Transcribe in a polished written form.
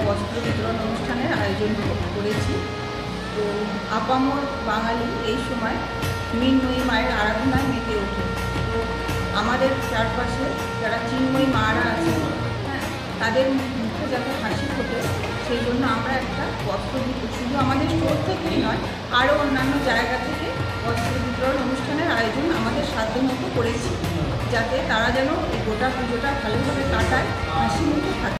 বস্ত্র বিতরণ অনুষ্ঠানের আয়োজন করেছি। তো আপামর বাঙালি এই সময় মৃন্ময়ী মায়ের আরাধনায় মেতে ওঠে। তো আমাদের চারপাশে যারা চিন্ময়ী মারা আছেন, হ্যাঁ, তাদের মুখে যাতে হাসি ফোটে সেই জন্য আমরা একটা বস্ত্র শুধু আমাদের স্টোর থেকেই নয়, আরও অন্যান্য জায়গা থেকে বস্ত্র বিতরণ অনুষ্ঠানের আয়োজন আমাদের সাধ্যমতো করেছি, যাতে তারা যেন এই গোটা পুজোটা ভালোভাবে কাটায়, হাসি মুখে থাকে।